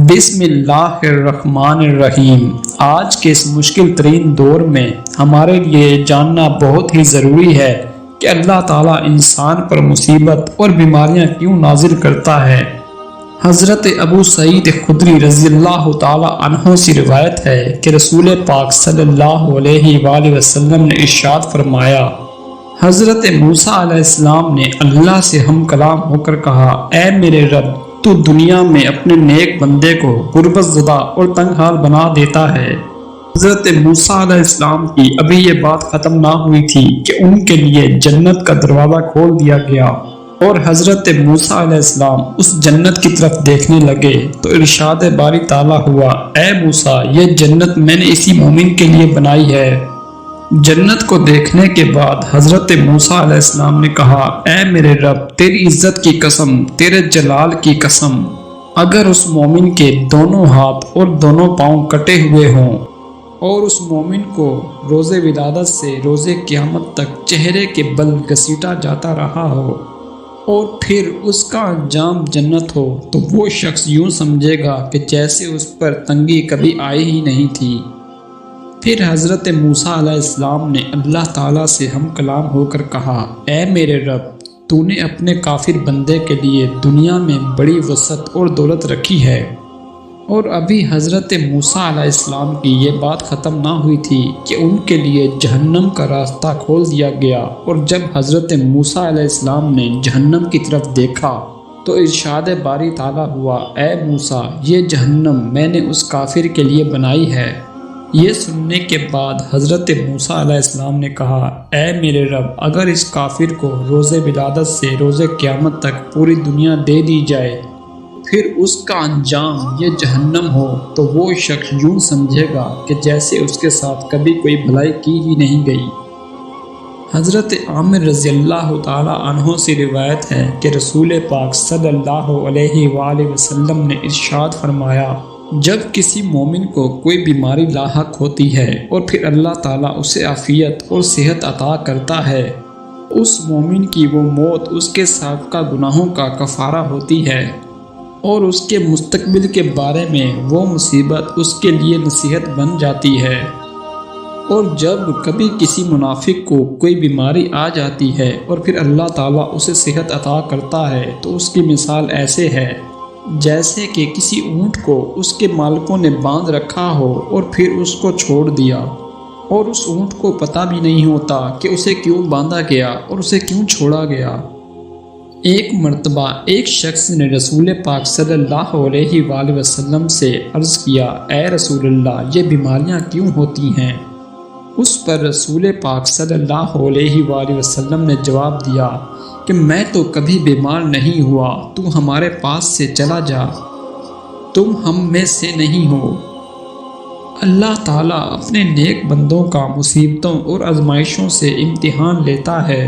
بسم اللہ الرحمن الرحیم۔ آج کے اس مشکل ترین دور میں ہمارے لیے جاننا بہت ہی ضروری ہے کہ اللہ تعالیٰ انسان پر مصیبت اور بیماریاں کیوں نازل کرتا ہے۔ حضرت ابو سعید خدری رضی اللہ تعالیٰ عنہ سے روایت ہے کہ رسول پاک صلی اللہ علیہ وآلہ وسلم نے ارشاد فرمایا، حضرت موسیٰ علیہ السلام نے اللہ سے ہم کلام ہو کر کہا، اے میرے رب، تو دنیا میں اپنے نیک بندے کو غربت زدہ اور تنگ حال بنا دیتا ہے۔ حضرت موسیٰ علیہ السلام کی ابھی یہ بات ختم نہ ہوئی تھی کہ ان کے لیے جنت کا دروازہ کھول دیا گیا اور حضرت موسیٰ علیہ السلام اس جنت کی طرف دیکھنے لگے تو ارشاد باری تعالیٰ ہوا، اے موسیٰ، یہ جنت میں نے اسی مومن کے لیے بنائی ہے۔ جنت کو دیکھنے کے بعد حضرت موسیٰ علیہ السلام نے کہا، اے میرے رب، تیری عزت کی قسم، تیرے جلال کی قسم، اگر اس مومن کے دونوں ہاتھ اور دونوں پاؤں کٹے ہوئے ہوں اور اس مومن کو روز ولادت سے روز قیامت تک چہرے کے بل گھسیٹا جاتا رہا ہو اور پھر اس کا انجام جنت ہو، تو وہ شخص یوں سمجھے گا کہ جیسے اس پر تنگی کبھی آئی ہی نہیں تھی۔ پھر حضرت موسیٰ علیہ السلام نے اللہ تعالیٰ سے ہم کلام ہو کر کہا، اے میرے رب، تو نے اپنے کافر بندے کے لیے دنیا میں بڑی وسعت اور دولت رکھی ہے۔ اور ابھی حضرت موسیٰ علیہ السلام کی یہ بات ختم نہ ہوئی تھی کہ ان کے لیے جہنم کا راستہ کھول دیا گیا، اور جب حضرت موسیٰ علیہ السلام نے جہنم کی طرف دیکھا تو ارشاد باری تعالیٰ ہوا، اے موسیٰ، یہ جہنم میں نے اس کافر کے لیے بنائی ہے۔ یہ سننے کے بعد حضرت موسیٰ علیہ السلام نے کہا، اے میرے رب، اگر اس کافر کو روز ولادت سے روز قیامت تک پوری دنیا دے دی جائے، پھر اس کا انجام یہ جہنم ہو، تو وہ شخص یوں سمجھے گا کہ جیسے اس کے ساتھ کبھی کوئی بھلائی کی ہی نہیں گئی۔ حضرت عامر رضی اللہ تعالیٰ عنہ سے روایت ہے کہ رسول پاک صلی اللہ علیہ وآلہ وسلم نے ارشاد فرمایا، جب کسی مومن کو کوئی بیماری لاحق ہوتی ہے اور پھر اللہ تعالیٰ اسے عافیت اور صحت عطا کرتا ہے، اس مومن کی وہ موت اس کے سابقہ گناہوں کا کفارہ ہوتی ہے اور اس کے مستقبل کے بارے میں وہ مصیبت اس کے لیے نصیحت بن جاتی ہے۔ اور جب کبھی کسی منافق کو کوئی بیماری آ جاتی ہے اور پھر اللہ تعالیٰ اسے صحت عطا کرتا ہے، تو اس کی مثال ایسے ہے جیسے کہ کسی اونٹ کو اس کے مالکوں نے باندھ رکھا ہو اور پھر اس کو چھوڑ دیا، اور اس اونٹ کو پتہ بھی نہیں ہوتا کہ اسے کیوں باندھا گیا اور اسے کیوں چھوڑا گیا۔ ایک مرتبہ ایک شخص نے رسول پاک صلی اللہ علیہ وآلہ وسلم سے عرض کیا، اے رسول اللہ، یہ بیماریاں کیوں ہوتی ہیں؟ اس پر رسول پاک صلی اللہ علیہ وآلہ وسلم نے جواب دیا کہ میں تو کبھی بیمار نہیں ہوا، تو ہمارے پاس سے چلا جا، تم ہم میں سے نہیں ہو۔ اللہ تعالیٰ اپنے نیک بندوں کا مصیبتوں اور آزمائشوں سے امتحان لیتا ہے